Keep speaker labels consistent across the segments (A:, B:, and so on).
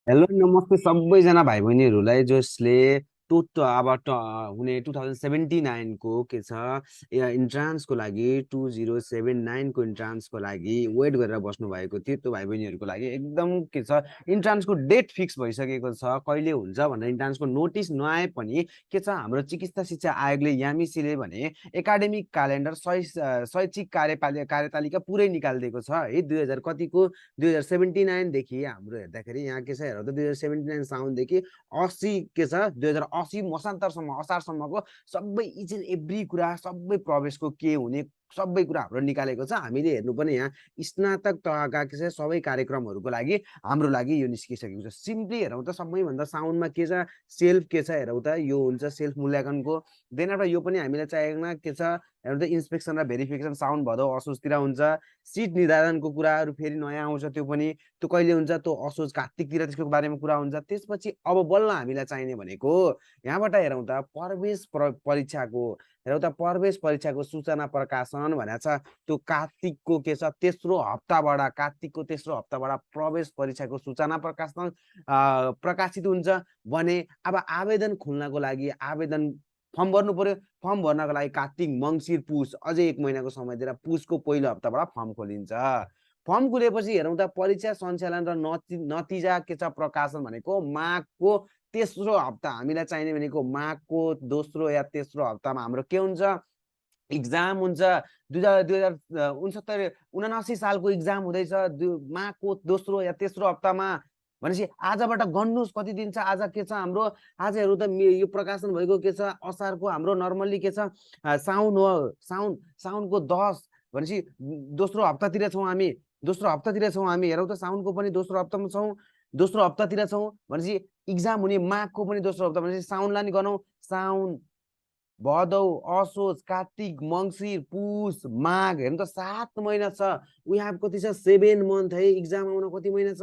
A: Hello नमस्ते सबैजना भाइ बहिनीहरूलाई जसले हुने 2079 को के छ इन्ट्रान्सको लागि 2079 को इन्ट्रान्सको लागि वेट गरेर बस्नु भएको थियो त्यो भाइ बहिनीहरूको लागि एकदम के छ इन्ट्रान्सको डेट फिक्स भइसकेको छ कहिले हुन्छ भनेर इन्ट्रान्सको नोटिस नआए पनि के छ हाम्रो चिकित्सा शिक्षा आयोगले यामिसीले भने एकाडेमिक क्यालेन्डर शैक्षिक कार्यतालिका पुरै निकालिदिएको छ है 2000 कतिको 2079 देखि हाम्रो हेर्दाखेरि यहाँ के छ हेर 2079 साउनदेखि 80 के छ 2080 मसान्तरसम्म असारसम्मको सबै इच एन्ड एभ्री कुरा सबै प्रवेशको के हुने सबै कुरा हाम्रो निकालेको छ हामीले हेर्नु पनि यहाँ स्नातक तहका के छ सबै कार्यक्रमहरूको लागि हाम्रो लागि यो निस्किसकेको छ सिम्पली हेरौँ त सबैभन्दा साउन्डमा के छ सेल्फ के छ हेरौँ त यो हुन्छ सेल्फ मूल्याङ्कनको देन एउटा यो पनि हामीलाई चाहिएमा के छ हेर्नु त इन्सपेक्सन र भेरिफिकेसन साउन्ड भदौ असोजतिर हुन्छ सिट निर्धारणको कुराहरू फेरि नयाँ आउँछ त्यो पनि त्यो कहिले हुन्छ त्यो असोज कार्तिकतिर त्यसको बारेमा कुरा हुन्छ त्यसपछि अब बल्ल हामीलाई चाहिने भनेको यहाँबाट हेरौँ त परीक्षाको हेरौँ त प्रवेश परीक्षाको सूचना प्रकाशन भनेको छ त्यो कार्तिकको के छ तेस्रो हप्ताबाट कार्तिकको तेस्रो हप्ताबाट प्रवेश परीक्षाको सूचना प्रकाशन प्रकाशित हुन्छ भने अब आवेदन खुल्नको लागि आवेदन फर्म भर्नु पर्यो फर्म भर्नको लागि कार्तिक मङ्सिर पुस अझै 1 महिनाको समय दिएर पुसको पहिलो हप्ताबाट फर्म खोलिन्छ फर्म खुलेपछि हेरौँ त परीक्षा सञ्चालन र नतिजा के छ प्रकाशन भनेको माघको तेस्रो हप्ता हामीलाई चाहिने भनेको माघको दोस्रो या तेस्रो हप्तामा हाम्रो के हुन्छ इक्जाम हुन्छ 2069 सालको इक्जाम हुँदैछ माघको दोस्रो या तेस्रो हप्तामा भनेपछि आजबाट गन्नुहोस् कति दिन छ आज के छ हाम्रो आज हेरौँ त यो प्रकाशन भएको के छ असारको हाम्रो नर्मल्ली के छ साउन हो साउनको 10 भनेपछि दोस्रो हप्तातिर छौँ हामी हेरौँ त साउनको पनि दोस्रो हप्तामा छौँ दोस्रो हप्तातिर छौँ भनेपछि इक्जाम हुने माघको पनि दोस्रो हप्ता भनेपछि साउनलाई नि गनौँ साउन भदौ असोज कार्तिक मङ्सिर पुस माघ हेर्नु त 7 महिना छ वी हेभ कति छ 7 मन्थ है इक्जाम आउन कति महिना छ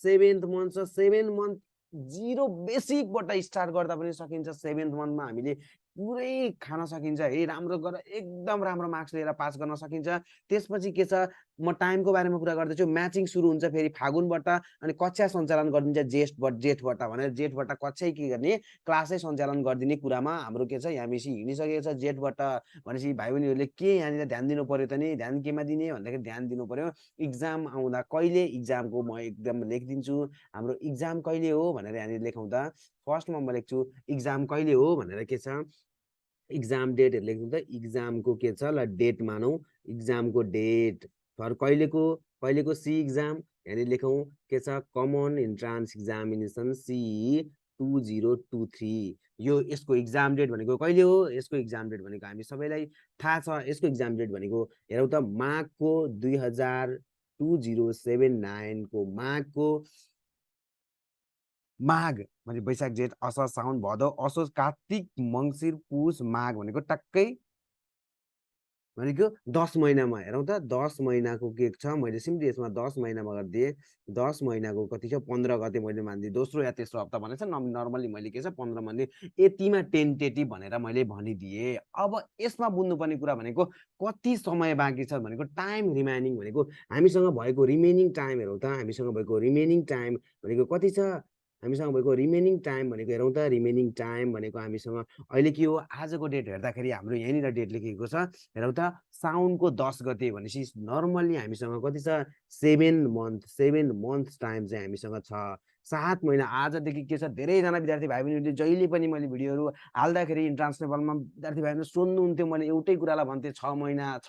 A: 7th मन्थ छ 7 मन्थ जिरो बेसिकबाट स्टार्ट गर्दा पनि सकिन्छ 7th मन्थमा हामीले पुरै खान सकिन्छ है राम्रो गरेर एकदम राम्रो मार्क्स लिएर पास गर्न सकिन्छ त्यसपछि के छ म टाइमको बारेमा कुरा गर्दैछु म्याचिङ सुरु हुन्छ फेरि फागुनबाट अनि कक्षा सञ्चालन गरिदिन्छ जेठबाट भनेर जेठबाट कक्षै के गर्ने क्लासै सञ्चालन गरिदिने कुरामा हाम्रो के छ यामिसी हिँडिसकेको छ जेठबाट भनेपछि भाइ बहिनीहरूले के यहाँनिर ध्यान दिनु पर्यो त नि ध्यान केमा दिने भन्दाखेरि ध्यान दिनु पर्यो इक्जाम आउँदा कहिले इक्जामको म एकदम लेखिदिन्छु हाम्रो इक्जाम कहिले हो भनेर यहाँनिर लेखौँ त फर्स्टमा म लेख्छु इक्जाम कहिले हो भनेर के छ इक्जाम डेटहरू लेख्नु त इक्जामको के छ ल डेट मानौ इक्जामको डेट फर कहिलेको सी इक्जाम यहाँनिर लेखौँ के छ कमन इन्ट्रान्स इक्जामिनेसन CEE 2023 यो यसको इक्जाम डेट भनेको कहिले हो यसको इक्जाम डेट भनेको हामी सबैलाई थाहा छ यसको इक्जाम डेट भनेको हेरौँ त माघको 2079 को माघ भने वैशाख जेठ असार साउन भदौ असोज कार्तिक मङ्सिर पुस माघ भनेको टक्कै भनेको 10 महिनामा हेरौँ त 10 महिनाको के छ मैले सिम्पली यसमा 10 महिनामा गरिदिएँ 10 महिनाको कति छ 15 गते मैले मानिदिएँ दोस्रो या तेस्रो हप्ता भनेको छ नर्मली मैले के छ 15 मानिदिएँ यतिमा टेन्टेटिभ भनेर मैले भनिदिएँ अब यसमा बुझ्नुपर्ने कुरा भनेको कति समय बाँकी छ भनेको टाइम रिमाइनिङ भनेको हामीसँग भएको रिमेनिङ टाइम हेरौँ त हामीसँग भएको रिमेनिङ टाइम भनेको कति छ हामीसँग भएको रिमेनिङ टाइम भनेको हेरौँ त रिमेनिङ टाइम भनेको हामीसँग अहिले के हो आजको डेट हेर्दाखेरि हाम्रो यहीँनिर डेट लेखेको छ हेरौँ त साउनको 10 गते भनेपछि नर्मल्ली हामीसँग कति छ 7 मन्थ टाइम चाहिँ हामीसँग छ 7 महिना आजदेखि के छ धेरैजना विद्यार्थी भाइ बहिनीहरूले जहिले पनि मैले भिडियोहरू हाल्दाखेरि इन्ट्रान्स नेपालमा विद्यार्थी भाइ बहिनी सोध्नुहुन्थ्यो मैले एउटै कुरालाई भन्थेँ 6 महिना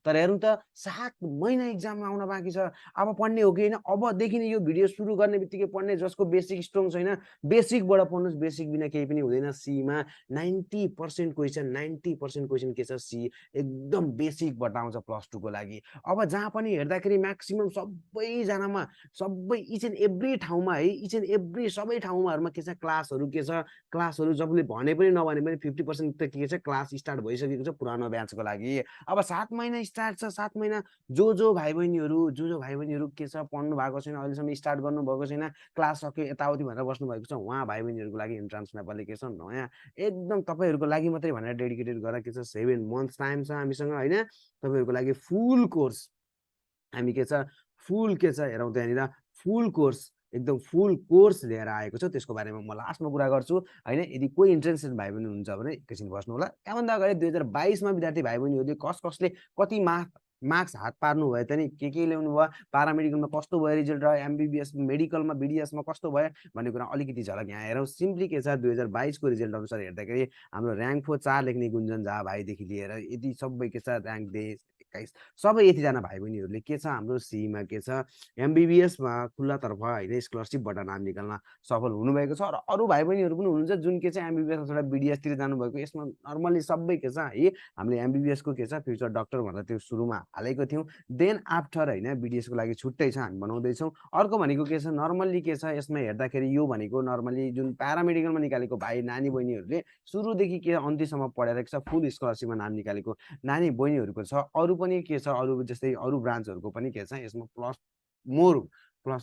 A: तर हेरौँ त 7 महिना इक्जाम आउन बाँकी छ अब पढ्ने हो कि होइन अबदेखि नै यो भिडियो सुरु गर्ने बित्तिकै पढ्ने जसको बेसिक स्ट्रङ छैन बेसिकबाट पढ्नुहोस् बेसिक बिना केही पनि हुँदैन सीमा 90% क्वेसन के छ सी एकदम बेसिकबाट आउँछ प्लस 2 को लागि अब जहाँ पनि हेर्दाखेरि म्याक्सिमम सबैजनामा सबै इच एन्ड एभ्री ठाउँमा है इच एन्ड एभ्री सबै ठाउँमाहरूमा के छ क्लासहरू जबले भने पनि नभने पनि 50% त के छ क्लास स्टार्ट भइसकेको छ पुरानो ब्याचको लागि अब 7 महिना स्टार्ट छ 7 महिना जो भाइ बहिनीहरू के छ पढ्नु भएको छैन अहिलेसम्म स्टार्ट गर्नु भएको छैन क्लास सक्यो यताउति भनेर बस्नु भएको छ उहाँ भाइ बहिनीहरूको लागि इन्ट्रान्स नेपालले के छ नयाँ एकदम तपाईँहरूको लागि मात्रै भनेर डेडिकेटेड गरेर के छ 7 मन्थ्स टाइम छ हामीसँग होइन तपाईँहरूको लागि फुल कोर्स हामी के छ फुल के छ हेरौँ त यहाँनिर फुल कोर्स एकदम फुल कोर्स लिएर आएको छ। त्यसको बारेमा म लास्टमा कुरा गर्छु हैन। यदि कोही इन्ट्रेस्टेड भाइ बहिनी हुनुहुन्छ भने एकैछिन बस्नु होला। त्योभन्दा अगाडि 2022 मा विद्यार्थी भाइ बहिनीहरूले कसले कति मार्क्स हात पार्नु भयो त नि, के ल्याउनु भयो, पारामेडिकलमा कस्तो भयो रिजल्ट र एमबीबीएस मेडिकलमा बीडीएसमा कस्तो भयो भन्ने कुरा अलिकति झलक यहाँ हेरौँ। सिम्पली के छ 2022 को रिजल्ट अनुसार हेर्दाखेरि हाम्रो र्याङ्क 4 लेख्ने गुन्जन झा भाइदेखि लिएर यति सबै के छ र्याङ्क 21 सबै यतिजना भाइ बहिनीहरूले के छ हाम्रो सीमा के छ एमबीबीएसमा खुल्लातर्फ हैन स्कलरसिपबाट नाम निकाल्न सफल हुनुभएको छ। र अरू भाइ बहिनीहरू पनि हुनुहुन्छ जुन के चाहिँ एमबीबीएसबाट बीडीएसतिर जानुभएको। यसमा नर्मली सबै के छ है हामीले एमबीबीएसको के छ फ्युचर डक्टर भनेर त्यो सुरुमा हालेको थियौँ। देन आफ्टर हैन बीडीएसको लागि छुट्टै छ हामी बनाउँदैछौँ। अर्को भनेको के छ नर्मल्ली के छ यसमा हेर्दाखेरि यो भनेको नर्मली जुन प्यारामेडिकलमा निकालेको भाइ नानी बहिनीहरूले सुरुदेखि के अन्तिमसम्म पढेर के छ फुल स्कलरसिपमा नाम निकालेको नानी बहिनीहरूको छ। अरू पनि के छ अरू जस्तै अरू ब्रान्चहरूको पनि के छ यसमा प्लस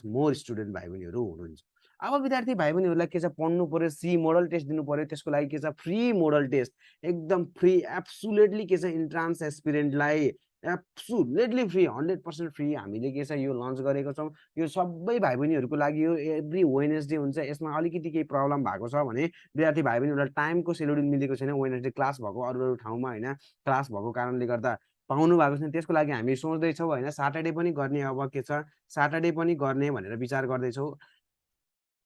A: मोर स्टुडेन्ट भाइ बहिनीहरू हुनुहुन्छ। अब विद्यार्थी भाइ बहिनीहरूलाई के छ पढ्नु पर्यो, सी मोडल टेस्ट दिनु पर्यो। त्यसको लागि के छ फ्री मोडल टेस्ट एकदम फ्री एब्सोल्युटली के छ इन्ट्रान्स एस्पिरेन्टलाई एब्सोल्युटली फ्री 100% फ्री हामीले के छ यो लन्च गरेको छौँ। यो सबै भाइ बहिनीहरूको लागि यो एभ्री वेडनेसडे हुन्छ। यसमा अलिकति केही प्रब्लम भएको छ भने विद्यार्थी भाइ बहिनीहरूलाई टाइमको सेड्युल मिलेको छैन, वेडनेसडे क्लास भएको अरू ठाउँमा हैन क्लास भएको कारणले गर्दा पाउनु भएको छैन। त्यसको लागि हामी सोच्दैछौँ हैन सैटरडे पनि गर्ने अब के छ सैटरडे पनि गर्ने भनेर विचार गर्दैछौँ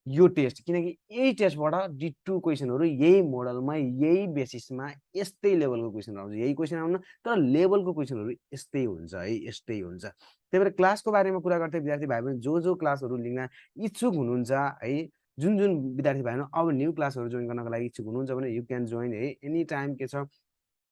A: यो टेस्ट। किनकि यही टेस्टबाट डिटु क्वेसनहरू यही मोडलमा यही बेसिसमा यस्तै लेभलको क्वेसन आउँछ। यही क्वेसन आउन तर लेभलको क्वेसनहरू यस्तै हुन्छ है यस्तै हुन्छ। त्यही भएर क्लासको बारेमा कुरा गर्दै विद्यार्थी भाइ बहिनी जो क्लासहरू लिन इच्छुक हुनुहुन्छ है जुन विद्यार्थी भाइ बहिनी अब न्यू क्लासहरू जोइन गर्नको लागि इच्छुक हुनुहुन्छ भने यु क्यान जोइन है एनी टाइम के छ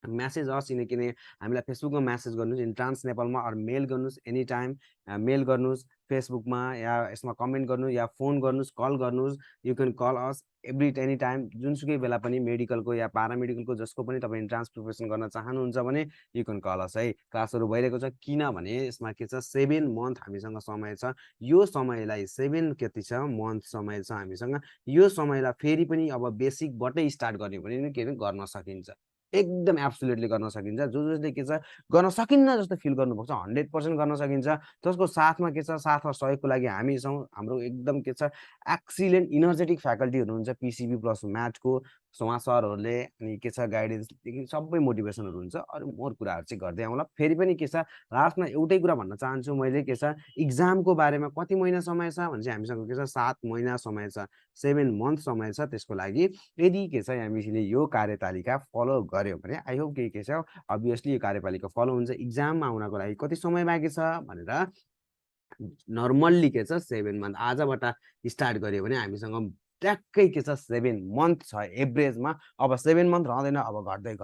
A: मैसेज अस किनकि हामीलाई फेसबुकमा मैसेज गर्नुहोस् इन्ट्रान्स नेपालमा अर मेल गर्नुहोस् एनी टाइम मेल गर्नुहोस् फेसबुकमा या यसमा कमेन्ट गर्नु या फोन गर्नुहोस् कल गर्नुहोस्। You can call us any time जुनसुकै बेला पनि मेडिकलको या पारामेडिकलको जसको पनि तपाईँ इन्ट्रान्स प्रिपरेसन गर्न चाहनुहुन्छ भने यु क्यान कल अस है। क्लासहरू भइरहेको छ किनभने यसमा के छ 7 मन्थ हामीसँग समय छ। यो समयलाई 7 कति छ मन्थ समय छ हामीसँग। यो समयलाई फेरि पनि अब बेसिकबाटै स्टार्ट गर्ने भने के गर्न सकिन्छ एकदम एब्सोल्युटली गर्न सकिन्छ। जसले के छ गर्न सकिन्न जस्तो फिल गर्नुपर्छ 100% गर्न सकिन्छ। त्यसको साथमा के छ साथ र सहयोगको लागि हामी छौँ। हाम्रो एकदम के छ एक्सिलेन्ट इनर्जेटिक फ्याकल्टी हुनुहुन्छ पिसिबी प्लस म्याथको उहाँ सरहरूले अनि के छ गाइडेन्सदेखि सबै मोटिभेसनहरू हुन्छ। अरू मोर कुराहरू चाहिँ गर्दै आउँला। फेरि पनि के छ लास्टमा एउटै कुरा भन्न चाहन्छु मैले के छ इक्जामको बारेमा कति महिना समय छ भने चाहिँ हामीसँग के छ 7 महिना समय छ 7 मन्थ समय छ। त्यसको लागि यदि के छ हामीले यो कार्यतालिका फलो गर्यो भने आई होप के छ अभियसली यो कार्यपालिका फलो हुन्छ। इक्जाममा आउनको लागि कति समय बाँकी छ भनेर नर्मल्ली के छ 7 मन्थ आजबाट स्टार्ट गर्यो भने हामीसँग ट्याक्कै के छ 7 मन्थ छ एभरेजमा। अब 7 मन्थ रहँदैन अब घट्दै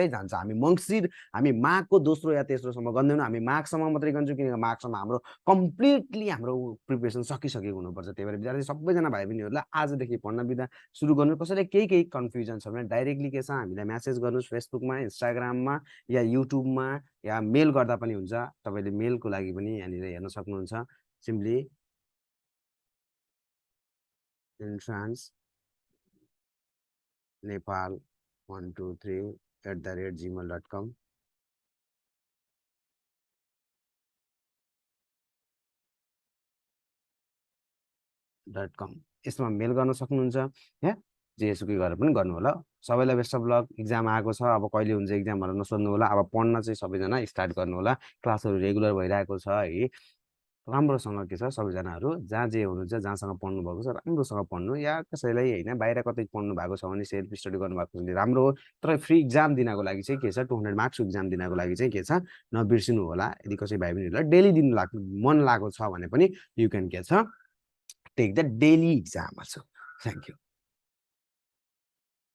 A: जान्छ। हामी मङ्सिर हामी माघको दोस्रो या तेस्रोसम्म गर्दैनौँ। हामी माघसम्म मात्रै गर्छौँ किनकि माघसम्म हाम्रो कम्प्लिटली हाम्रो प्रिपरेसन सकिसकेको हुनुपर्छ। त्यही भएर विद्यार्थी सबैजना भाइ बहिनीहरूलाई आजदेखि पढ्न बिदा सुरु गर्नु। कसैले केही कन्फ्युजन छ भने डाइरेक्टली के छ हामीलाई म्यासेज गर्नुहोस् फेसबुकमा इन्स्टाग्राममा या युट्युबमा या मेल गर्दा पनि हुन्छ। तपाईँले मेलको लागि पनि यहाँनिर हेर्न सक्नुहुन्छ सिम्पली entrance nepal 123@gmail.com यसमा मेल गर्न सक्नुहुन्छ या जेसुकै गरेर पनि गर्नु होला। सबैलाई बेस्ट अफ लक। इक्जाम आएको छ अब कहिले हुन्छ इक्जामहरू नसोध्नु होला। अब पढ्न चाहिँ सबैजना स्टार्ट गर्नु होला। क्लासहरू रेगुलर भइरहेको छ है राम्रोसँग के छ सबैजनाहरू जहाँ जे हुनुहुन्छ जहाँसँग पढ्नु भएको छ राम्रोसँग पढ्नु या कसैलाई होइन बाहिर कतै पढ्नु भएको छ भने सेल्फ स्टडी गर्नुभएको छ भने राम्रो हो। तर फ्री इक्जाम दिनको लागि चाहिँ के छ 200 मार्क्सको इक्जाम दिनको लागि चाहिँ के छ नबिर्सिनु होला। यदि कसै भाइ बहिनीहरूलाई डेली दिन मन लागेको छ भने पनि यु क्यान के छ take the daily exam. Thank you.